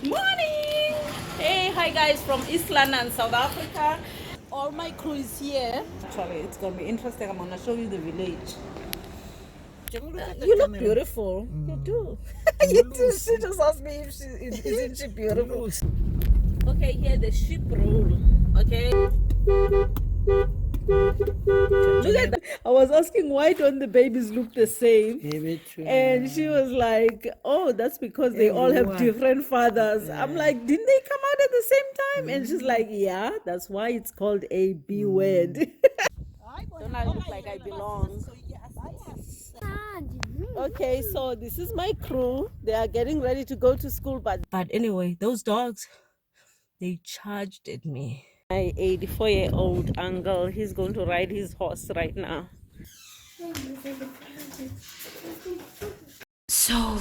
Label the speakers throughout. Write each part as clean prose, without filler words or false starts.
Speaker 1: Good morning. Hey, hi guys from East London, South Africa. All my crew is here. Actually, it's gonna be interesting. I'm gonna show you the village. You look beautiful. You do. You do. She just asked me if isn't she beautiful. Okay, here the sheep rule. Okay. Look at that. I was asking why don't the babies look the same? And she was like, oh, that's because they all have different fathers. I'm like, didn't they come out at the same time? And she's like, yeah, that's why it's called a B word. Don't I look like I belong? Okay, so this is my crew. They are getting ready to go to school, but anyway, those dogs, they charged at me. My 84-year-old uncle, he's going to ride his horse right now. So.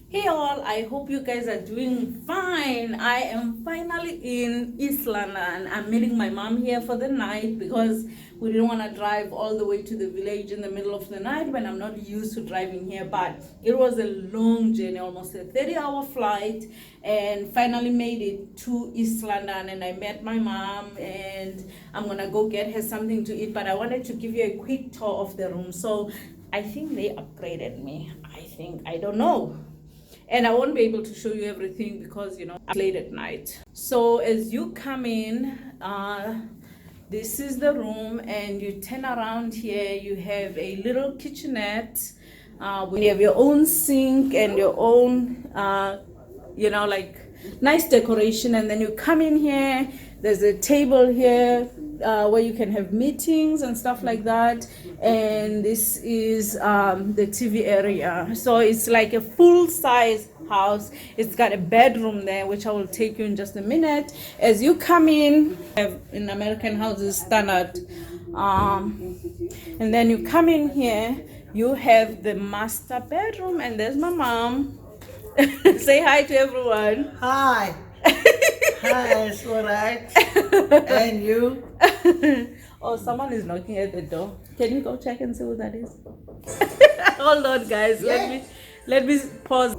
Speaker 1: Hey all, I hope you guys are doing fine. I am finally in East London. I'm meeting my mom here for the night because we didn't want to drive all the way to the village in the middle of the night when I'm not used to driving here. But it was a long journey, almost a 30-hour flight, and finally made it to East London. And I met my mom and I'm gonna go get her something to eat. But I wanted to give you a quick tour of the room. So I think they upgraded me. I don't know. And I won't be able to show you everything because, you know, I'm late at night. So as you come in, this is the room, and you turn around here, you have a little kitchenette. You have your own sink and your own, you know, like nice decoration. And then you come in here, there's a table here where you can have meetings and stuff like that. And this is the TV area. So it's like a full-size house. It's got a bedroom there, which I will take you in just a minute. As you come in American houses standard, and then you come in here, you have the master bedroom, and there's my mom. Say hi to everyone.
Speaker 2: Hi. Hi, it's all right. And you?
Speaker 1: Oh, someone is knocking at the door. Can you go check and see who that is? Hold on, guys. Let me pause.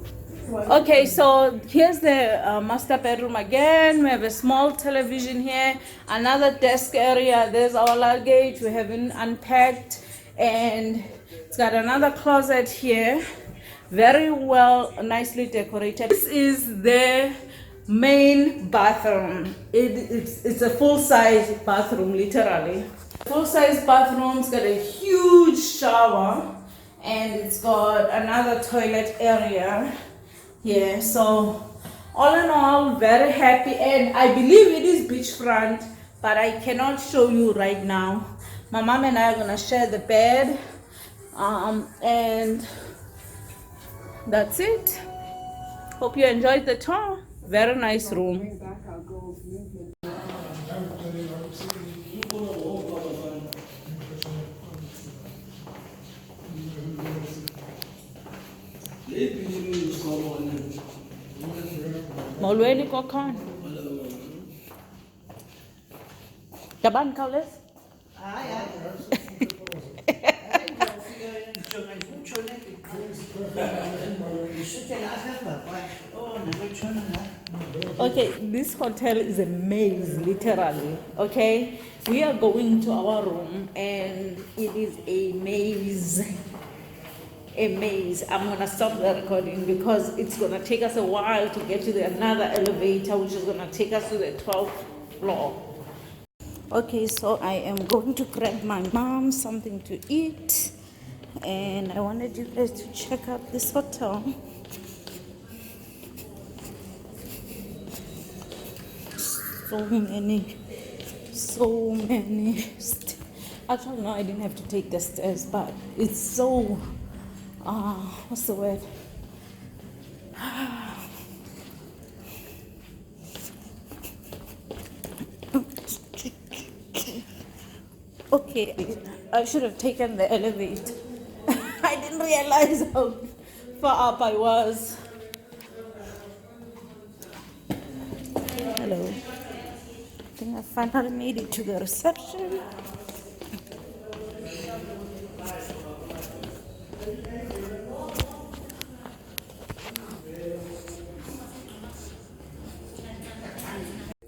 Speaker 1: Okay, so here's the master bedroom again. We have a small television here, another desk area. There's our luggage. We haven't unpacked, and it's got another closet here. Very well, nicely decorated. This is the main bathroom. It's a full-size bathroom, literally. Full-size bathroom's got a huge shower, and it's got another toilet area here. So all in all, very happy, and I believe it is beachfront, but I cannot show you right now. My mom and I are gonna share the bed, and that's it. Hope you enjoyed the tour. Very nice room. Molweni kokhona. Yaban khawuleza. Okay, this hotel is a maze, literally. Okay, we are going to our room, and it is a maze. I'm gonna stop the recording because it's gonna take us a while to get to another elevator, which is gonna take us to the 12th floor. Okay, so I am going to grab my mom something to eat, and I wanted you guys to check out this hotel. So many. Actually, no, I didn't have to take the stairs, but it's so, what's the word? Okay, I should have taken the elevator. I didn't realize how far up I was. Hello. I think I Finally made it to the reception.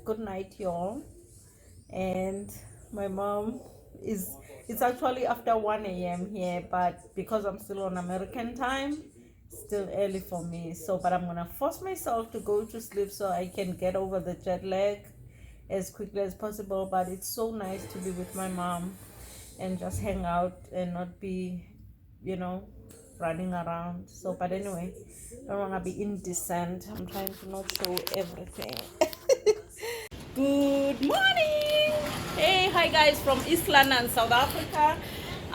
Speaker 1: Good night, y'all. And my mom is, it's actually after 1 a.m. here, but because I'm still on American time, still early for me. So, but I'm gonna force myself to go to sleep so I can get over the jet lag as quickly as possible. But it's so nice to be with my mom and just hang out and not be, running around. So, but anyway, I don't wanna be indecent. I'm trying to not show everything. Good morning. Hey, hi guys from East London, South Africa.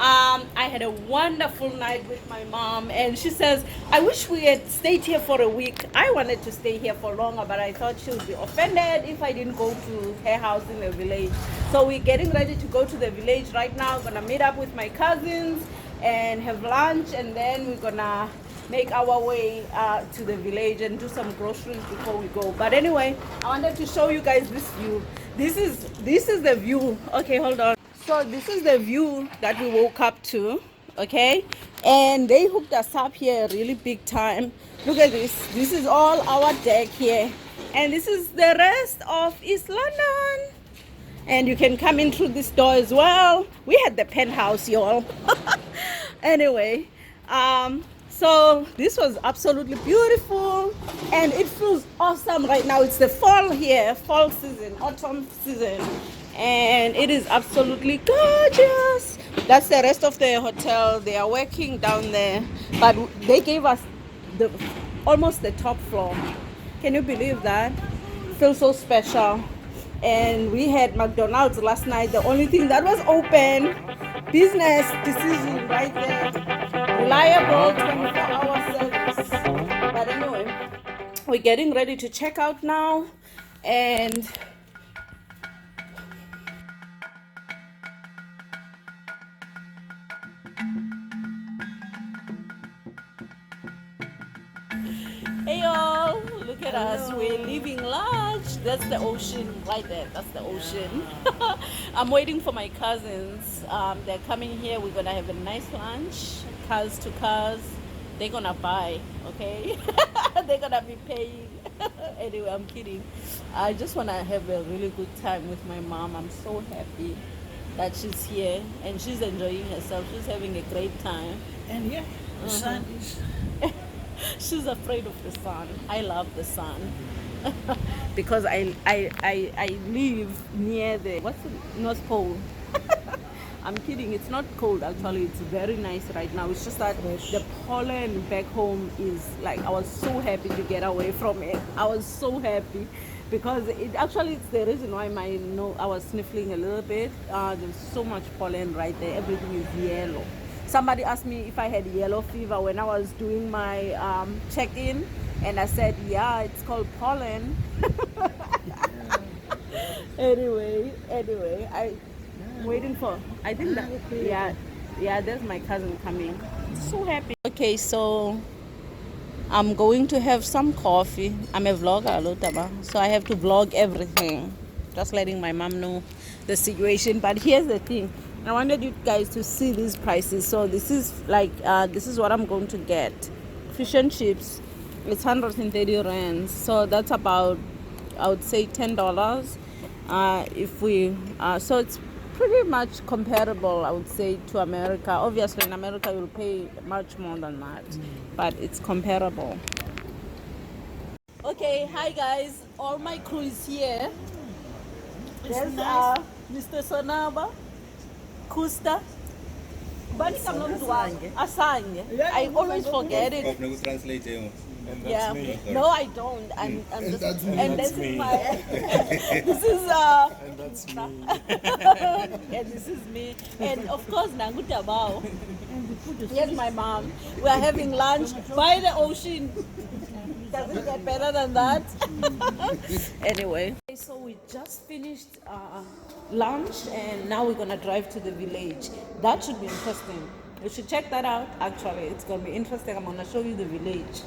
Speaker 1: I had a wonderful night with my mom, and she says, I wish we had stayed here for a week. I wanted to stay here for longer, but I thought she would be offended if I didn't go to her house in the village. So we're getting ready to go to the village right now. I'm gonna meet up with my cousins and have lunch, and then we're gonna make our way to the village and do some groceries before we go. But anyway, I wanted to show you guys this view. This is the view. Okay, hold on. So this is the view that we woke up to, okay? And they hooked us up here really big time. Look at this. This is all our deck here. And this is the rest of East London. And you can come in through this door as well. We had the penthouse, y'all. Anyway, so this was absolutely beautiful, and it feels awesome right now. It's the fall here, fall season, autumn season, and it is absolutely gorgeous. That's the rest of the hotel. They are working down there, but they gave us almost the top floor. Can you believe that? Feels so special. And we had McDonald's last night, the only thing that was open. Business decision right there. Reliable 24-hour service. But anyway, we're getting ready to check out now. And hey y'all, look at us. We're leaving lunch. That's the ocean right there. That's the ocean. I'm waiting for my cousins. They're coming here. We're gonna have a nice lunch. Cars to cars. They're gonna buy, okay? They're gonna be paying. Anyway, I'm kidding. I just wanna have a really good time with my mom. I'm so happy that she's here and she's enjoying herself. She's having a great time.
Speaker 2: And yeah, the sun is.
Speaker 1: She's afraid of the sun. I love the sun because I live near the North Pole. I'm kidding. It's not cold actually. It's very nice right now. It's just that the pollen back home is like, I was so happy to get away from it. I was so happy because it's the reason why I was sniffling a little bit. There's so much pollen right there. Everything is yellow. Somebody asked me if I had yellow fever when I was doing my check-in, and I said, yeah, it's called pollen. Anyway, I'm waiting for, I think that, yeah, there's my cousin coming. So happy. Okay, so I'm going to have some coffee. I'm a vlogger, so I have to vlog everything. Just letting my mom know the situation. But here's the thing. I wanted you guys to see these prices. So this is this is what I'm going to get. Fish and chips. It's 130 rands. So that's about, I would say, $10. So it's pretty much comparable, I would say, to America. Obviously, in America, you'll pay much more than that, but it's comparable. Okay, hi guys. All my crew is here. There's Mr. Sonaba, Kusta, Asanye. I always forget it. Yeah. No, I don't. I'm just. And that's me. This is
Speaker 3: And that's me.
Speaker 1: and this is me. And of course, Nangutabao. Here's my mom. We are having lunch by the ocean. Does it get better than that? Anyway. So we just finished lunch, and now we're gonna drive to the village. That should be interesting. You should check that out. Actually, it's gonna be interesting. I'm gonna show you the village.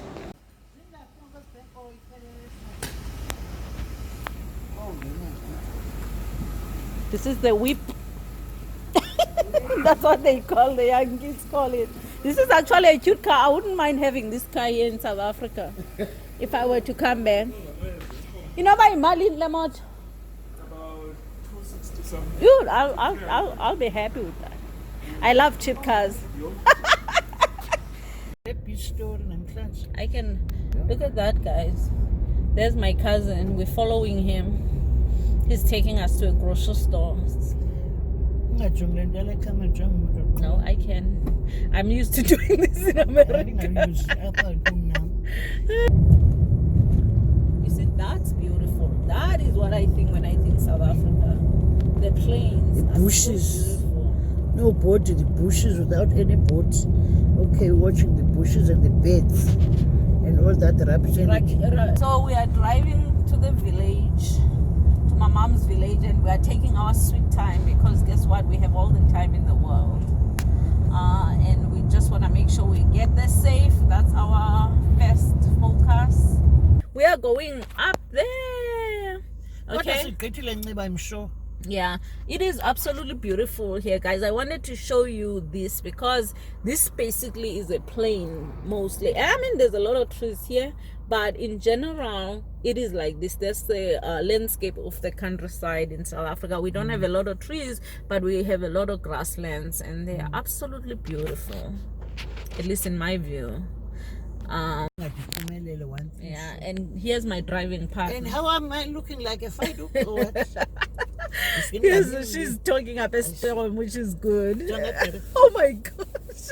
Speaker 1: This is the whip. That's what they call, the young kids call it. This is actually a cute car. I wouldn't mind having this car here in South Africa if I were to come back. You know, by Mali Lamont.
Speaker 3: About 260 something.
Speaker 1: Dude, I'll be happy with that. I love cheap cars. I can look at that, guys. There's my cousin. We're following him. He's taking us to a grocery store. No, I can. I'm used to doing this in America. You see, that's beautiful. That is what I think when I think South Africa. The plains,
Speaker 2: The bushes.
Speaker 1: are so beautiful.
Speaker 2: No boat, the bushes without any boat. Okay, watching the bushes and the beds and all that rubbish.
Speaker 1: So we are driving to the village, to my mom's village, and we are taking our sweet time because guess what? We have all the time in the world. And we just want to make sure we get there safe. That's our first focus. We are going up there. Okay.
Speaker 2: I'm sure.
Speaker 1: Yeah, it is absolutely beautiful here, guys. I wanted to show you this because this basically is a plain mostly. I mean, there's a lot of trees here, but in general, it is like this. That's the landscape of the countryside in South Africa. We don't have a lot of trees, but we have a lot of grasslands, and they are absolutely beautiful, at least in my view. Yeah, and here's my driving partner.
Speaker 2: And how am I looking like a fido or what?
Speaker 1: Yes, she's talking up a storm, which is good. Oh my gosh.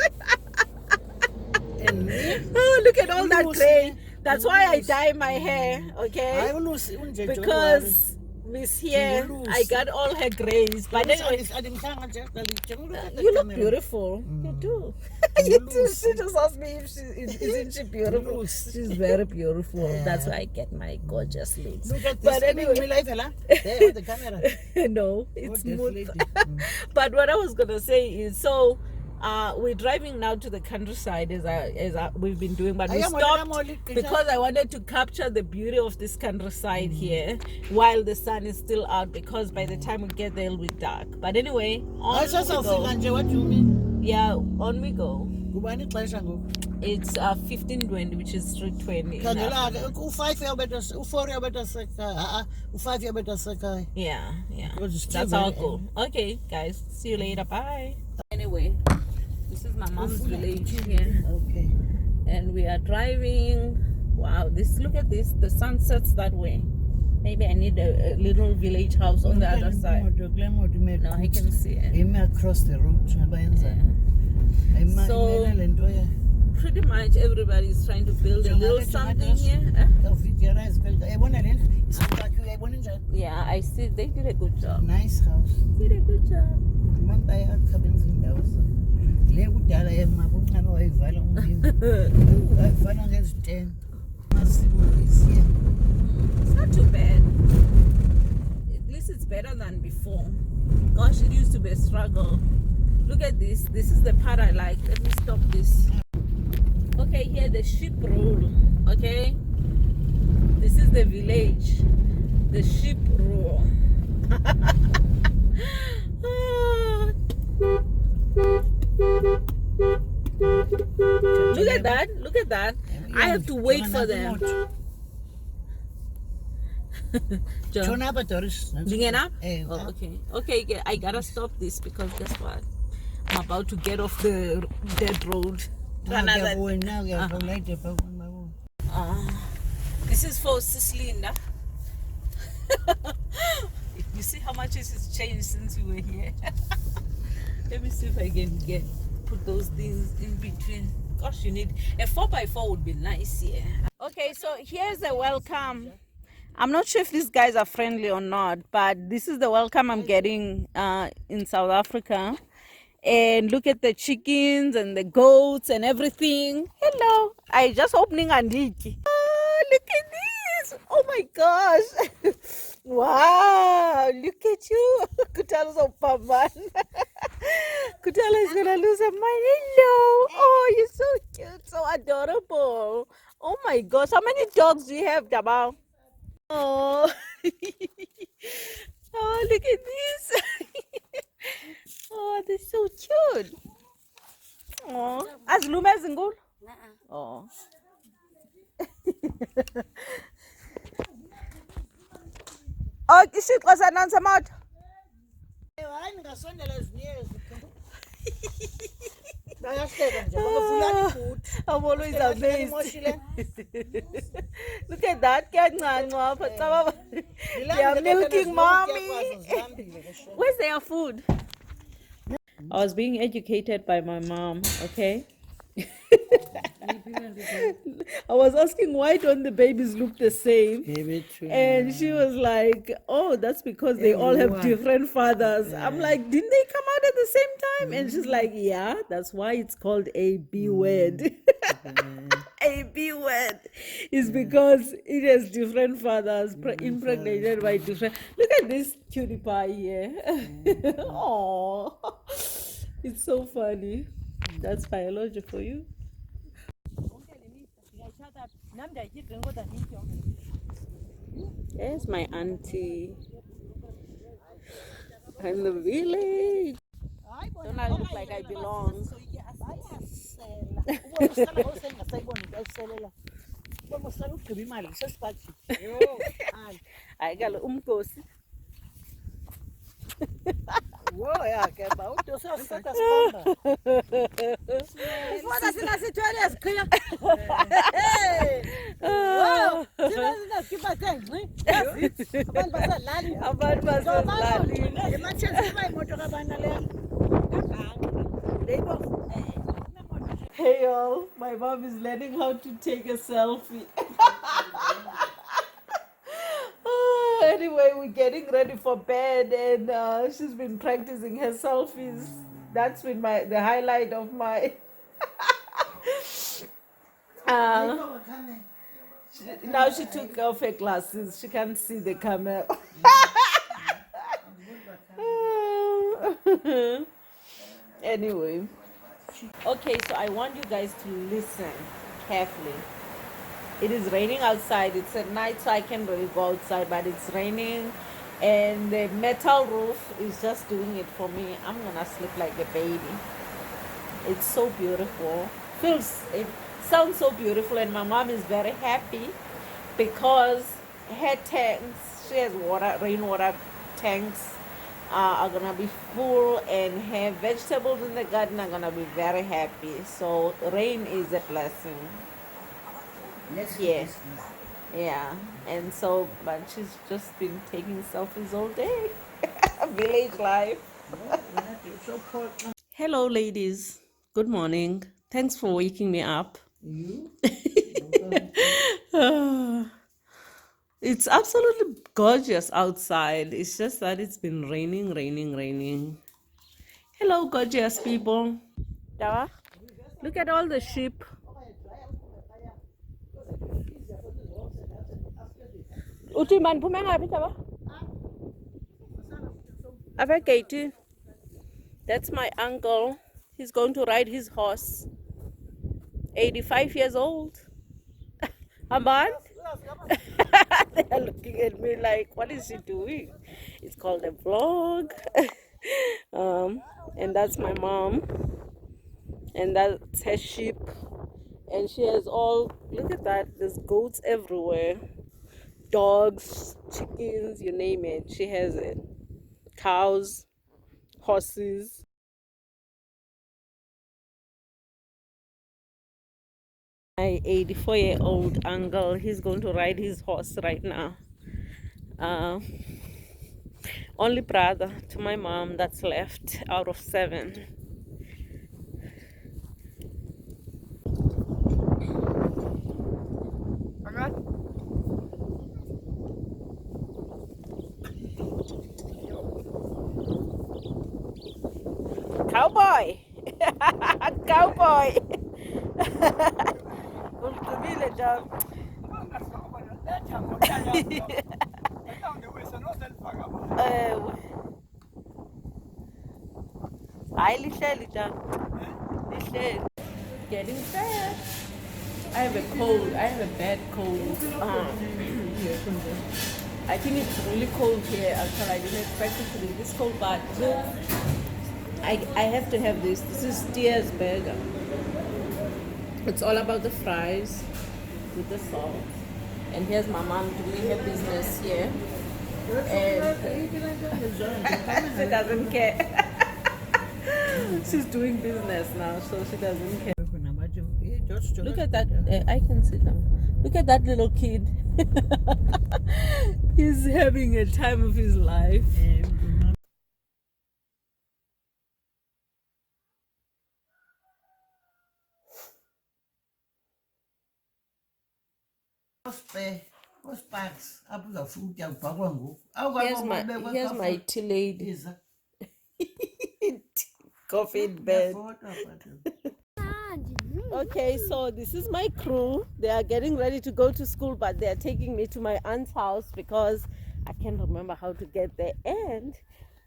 Speaker 1: Oh, look at all that gray. That's why I dye my hair, okay? Because Miss here, I got all her grays. But anyway, you look beautiful. You do. You do. She just asked me if isn't she beautiful? She's very beautiful.
Speaker 2: Yeah.
Speaker 1: That's why I get my gorgeous looks.
Speaker 2: Look at
Speaker 1: But
Speaker 2: this.
Speaker 1: anyway,
Speaker 2: There with the camera.
Speaker 1: no, it's
Speaker 2: this
Speaker 1: smooth.
Speaker 2: lady.
Speaker 1: But what I was gonna say is, so we're driving now to the countryside as we've been doing, but we stopped because I wanted to capture the beauty of this countryside here while the sun is still out, because by the time we get there it'll be dark. But anyway, on we go.
Speaker 2: What do you mean?
Speaker 1: Yeah, on we go. It's 15:20, which is 3:20. Yeah, that's our goal. Okay, guys, see you later. Bye. Anyway, this is my mom's village here.
Speaker 2: Okay.
Speaker 1: And we are driving. Wow, look at this. The sun sets that way. Maybe I need a little village house on the other side. No, I can see it.
Speaker 2: Across the road.
Speaker 1: So pretty much everybody is trying to build a little something here. Yeah, I see. They did a good job.
Speaker 2: Nice house.
Speaker 1: Did a good job. It's not too bad. At least it's better than before. Gosh, it used to be a struggle. Look at this. This is the part I like. Let me stop this. Okay, here the sheep rule. Okay, this is the village. The sheep rule. Look at that. Look at that. I have to wait for them. John. Lingena? Oh, okay. Okay, I gotta stop this because guess what? I'm about to get off the dead road. This is for Sislinda. You see how much it has changed since we were here. Let me see if I can put those things in between. Gosh, you need a 4x4 would be nice here. Okay, so here's a welcome. I'm not sure if these guys are friendly or not, but this is the welcome I'm getting in South Africa. And look at the chickens and the goats and everything. Hello. I just opening Andiki. Oh, look at this. Oh my gosh. Wow. Look at you. Kutala's so paman. Kutala is going to lose her mind. Hello. Oh, you're so cute. So adorable. Oh my gosh. How many dogs do you have, Jabal? Oh. Oh, look at this. Oh, they're so cute. Oh, as Luma as in gold. Oh. Oh, shit, was that nonsense out?
Speaker 2: Hayi ningasondela ezinye bayahleka nje bakavulani ibhuti.
Speaker 1: I'm always amazed. Look at that. They are milking mommy. Where's their food? I was being educated by my mom, okay? I was asking why don't the babies look the same? And she was like, oh, that's because they all have different fathers. I'm like, didn't they come out at the same time? And she's like, yeah, that's why it's called a B word. A B word is because it has different fathers impregnated by different. Look at this cutie pie here. Oh, it's so funny. That's biology for you. There's my auntie in the village. Don't I look like I belong? I got umkosi.
Speaker 2: Whoa, yeah, keba udosa sithatha sibamba. Ubona sina sithwele esiqhiya. Wow, sina sikhipha thengci. Abantu basadlali.
Speaker 1: Abantu basadlali.
Speaker 2: Emanchester bayimoto kabana le.
Speaker 1: Hey y'all, my mom is learning how to take a selfie. Anyway, we're getting ready for bed, and she's been practicing her selfies. That's been the highlight of my. Now she took off her glasses. She can't see the camera. Anyway, okay, so I want you guys to listen carefully. It is raining outside. It's at night, so I can't really go outside, but it's raining, and the metal roof is just doing it for me. I'm gonna sleep like a baby. It's so beautiful. It sounds so beautiful, and my mom is very happy because her tanks, she has rainwater tanks, are gonna be full, and her vegetables in the garden are gonna be very happy. So rain is a blessing. Yeah, yeah, and so, but she's just been taking selfies all day. Village life. Hello, ladies. Good morning. Thanks for waking me up. It's absolutely gorgeous outside. It's just that it's been raining. Hello, gorgeous people. Look at all the sheep. That's my uncle. He's going to ride his horse. 85 years old. Amban? They are looking at me like, what is she doing? It's called a vlog. And that's my mom. And that's her sheep. And she has look at that, there's goats everywhere. Dogs, chickens, you name it. She has it. Cows, horses. My 84-year-old uncle, he's going to ride his horse right now. Only brother to my mom that's left out of 7. Cowboy! Cowboy! Getting fat. I have a cold. I have a bad cold. I think it's really cold here. Actually, I didn't expect it to be this cold, but look, I have to have this. This is Steer's burger. It's all about the fries with the salt. And here's my mom doing her business here. And she doesn't care. She's doing business now, so she doesn't care. Look at that. I can see them. Look at that little kid. He's having a time of his life. Here's my tea lady. Coffee in bed. Okay, so this is my crew. They are getting ready to go to school, but they are taking me to my aunt's house because I can't remember how to get there. And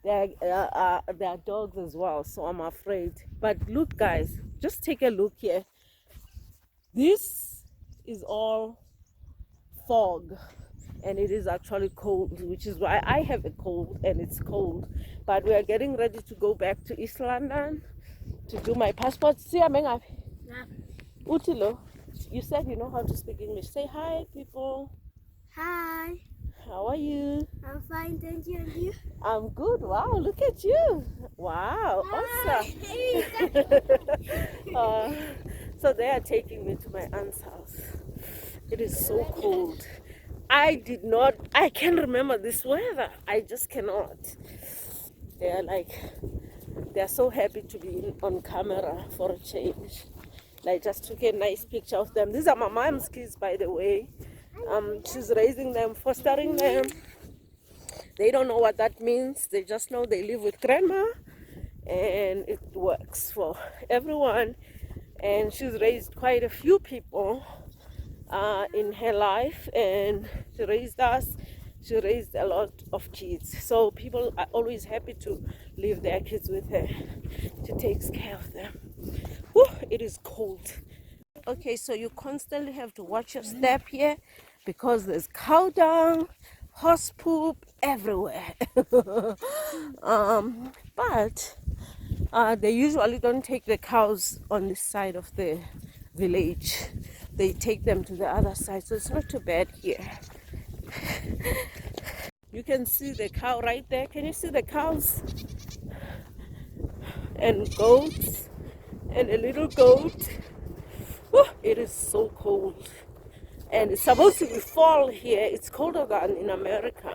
Speaker 1: there are dogs as well, so I'm afraid. But look, guys, just take a look here. This is all fog, and it is actually cold, which is why I have a cold and it's cold. But we are getting ready to go back to East London to do my passport. See, Utilo, you said you know how to speak English. Say hi, people.
Speaker 4: Hi,
Speaker 1: How are you?
Speaker 4: I'm fine, thank you. And you?
Speaker 1: I'm good. Wow, look at you. Wow, awesome. So they are taking me to my aunt's house. It is so cold. I can't remember this weather. I just cannot. They're so happy to be on camera for a change. I just took a nice picture of them. These are my mom's kids, by the way. She's raising them, fostering them. They don't know what that means. They just know they live with grandma, and it works for everyone. And she's raised quite a few people in her life, and she raised us. She raised a lot of kids. So people are always happy to leave their kids with her. She takes care of them. Whew, it is cold. Okay, so you constantly have to watch your step here because there's cow dung, horse poop everywhere. But they usually don't take the cows on this side of the village. They take them to the other side, so it's not too bad here. You can see the cow right there. Can you see the cows? And goats, and a little goat. Oh, it is so cold. And it's supposed to be fall here. It's colder than in America.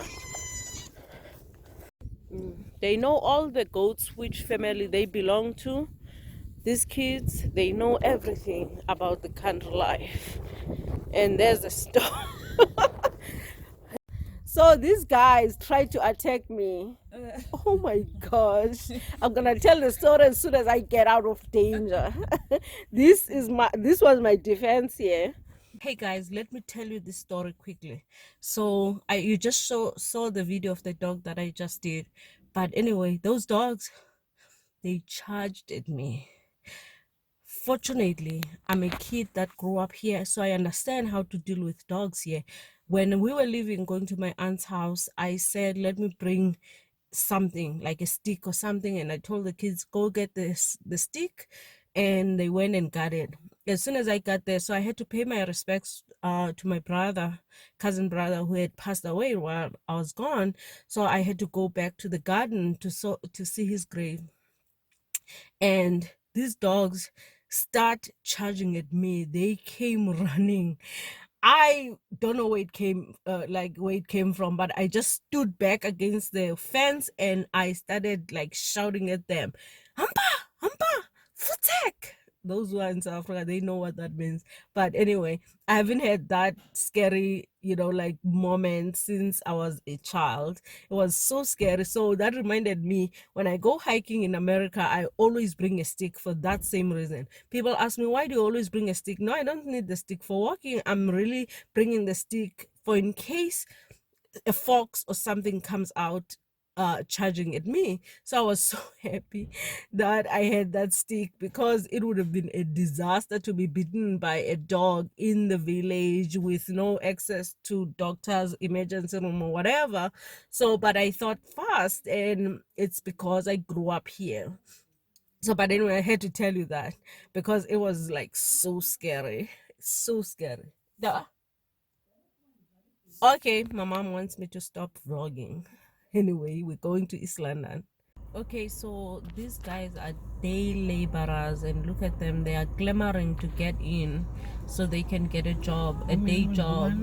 Speaker 1: They know all the goats, which family they belong to. These kids, they know everything about the country life. And there's a store. So these guys tried to attack me. Oh my gosh. I'm gonna tell the story as soon as I get out of danger. This was my defense here. Hey guys, let me tell you this story quickly. So you just saw the video of the dog that I just did. But anyway, those dogs, they charged at me. Fortunately, I'm a kid that grew up here, so I understand how to deal with dogs here. When we were leaving, going to my aunt's house, I said, let me bring something like a stick or something, and I told the kids, go get the stick, and they went and got it. As soon as I got there, so I had to pay my respects to my cousin brother who had passed away while I was gone. So I had to go back to the garden to see his grave. And these dogs start charging at me. They came running. I don't know where it came from, but I just stood back against the fence and I started like shouting at them, Hampa, Futek. Those who are in South Africa, they know what that means. But anyway, I haven't had that scary, like moment since I was a child. It was so scary. So that reminded me, when I go hiking in America, I always bring a stick for that same reason. People ask me, why do you always bring a stick? No, I don't need the stick for walking. I'm really bringing the stick for in case a fox or something comes out
Speaker 5: charging at me. So I was so happy that I had that stick, because it would have been a disaster to be bitten by a dog in the village with no access to doctors, emergency room, or whatever. So, but I thought fast, and it's because I grew up here. So, but anyway, I had to tell you that because it was like so scary. So scary. Okay, my mom wants me to stop vlogging. Anyway, we're going to East London. Okay, so these guys are day laborers, and look at them. They are clamoring to get in so they can get a job, a day job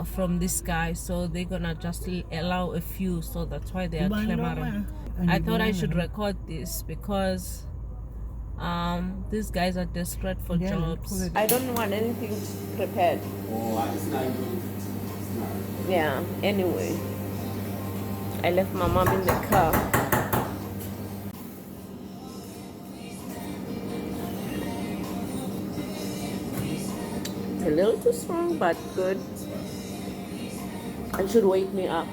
Speaker 5: from this guy. So they're gonna just allow a few. So that's why they are clamoring. I thought I should record this because these guys are desperate for jobs. I don't want anything prepared. Yeah, anyway, I left my mom in the car. It's a little too strong, but good. It should wake me up.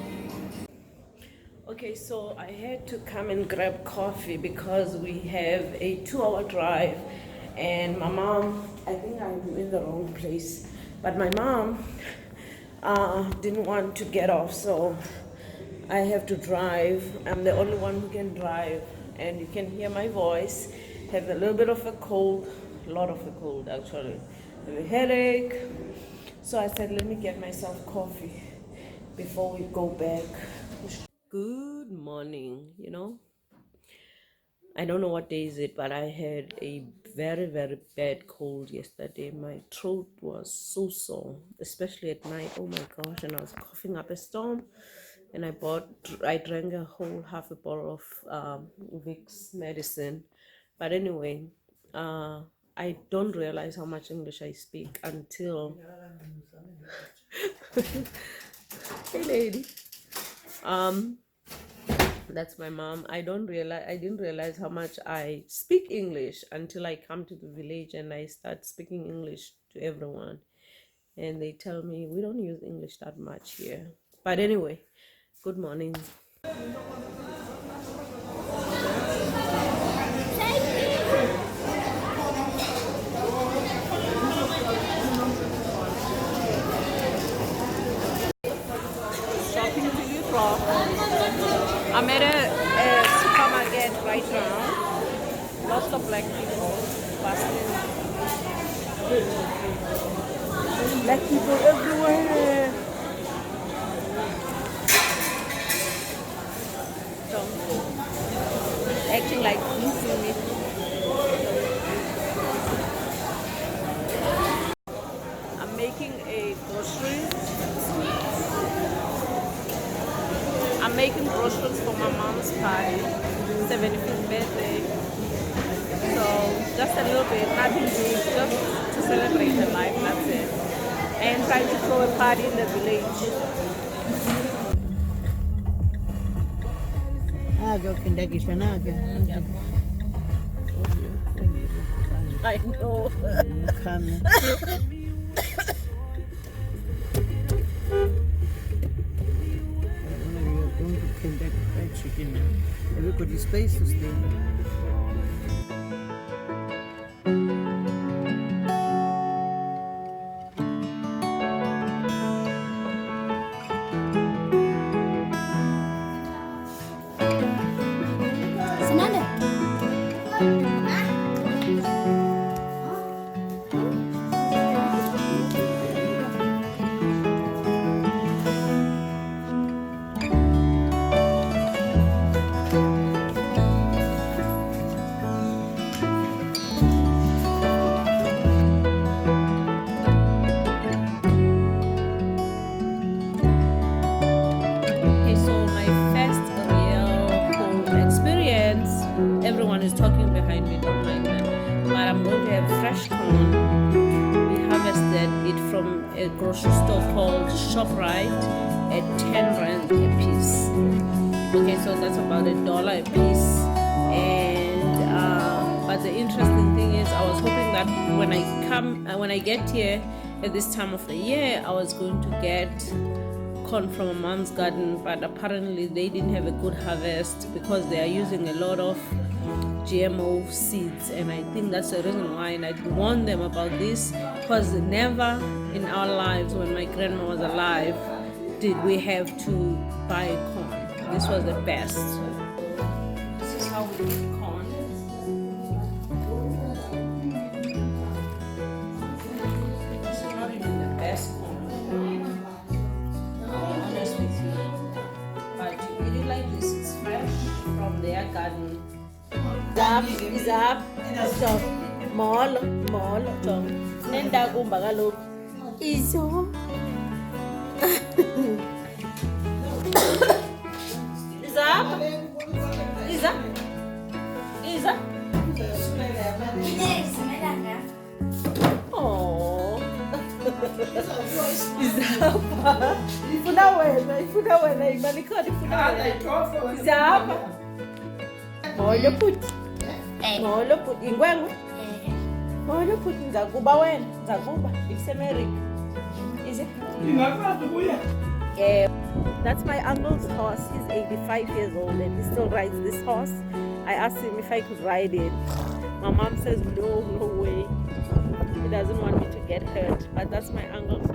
Speaker 5: Okay, so I had to come and grab coffee because we have a 2-hour drive, and my mom, I think I'm in the wrong place, but my mom didn't want to get off, so I have to drive. I'm the only one who can drive, and you can hear my voice. Have a little bit of a cold, a lot of a cold actually. I have a headache, so I said let me get myself coffee before we go back. Good morning. I don't know what day is it, but I had a very, very bad cold yesterday. My throat was so sore, especially at night. Oh my gosh, and I was coughing up a storm. And I drank a whole half a bottle of Vicks medicine. But anyway, I don't realize how much English I speak until hey lady. That's my mom. I didn't realize how much I speak English until I come to the village and I start speaking English to everyone. And they tell me we don't use English that much here. But anyway, good morning. Shopping to you from. I'm at a supermarket right now. Lots of black people busting. Black people everywhere. So, acting like he's in it. I'm making a groceries. I'm making groceries for my mom's party, 75th birthday. So just a little bit, nothing big, just to celebrate her life, that's it. And trying to throw a party in the village. I know.
Speaker 2: Chicken. Everybody's space to stay.
Speaker 5: Everyone is talking behind me, don't mind that. But I'm going to have fresh corn. We harvested it from a grocery store called ShopRite at 10 rand a piece. Okay, so that's about $1 a piece. And but the interesting thing is, I was hoping that when I get here at this time of the year, I was going to get corn from my mom's garden, but apparently they didn't have a good harvest because they are using a lot of GMO seeds, and I think that's the reason why. And I warned them about this because never in our lives, when my grandma was alive, did we have to buy corn. This was the best. This is how we eat corn. This is not even the best corn, honest with you. But you eat it like this, it's fresh from their garden. Is up. So, molo, so. Nenda kumba kaloku. Iso. Is up. Oh. Is up. Ifuna wena, imali khona ifuna wena. Is up. Molo put. Molo put. Ingwengwe. Molo put. Nzakuba wena. Nzakuba. It's America. Is it? Yeah. That's my uncle's horse. He's 85 years old and he still rides this horse. I asked him if I could ride it. My mom says no way. He doesn't want me to get hurt. But that's my uncle's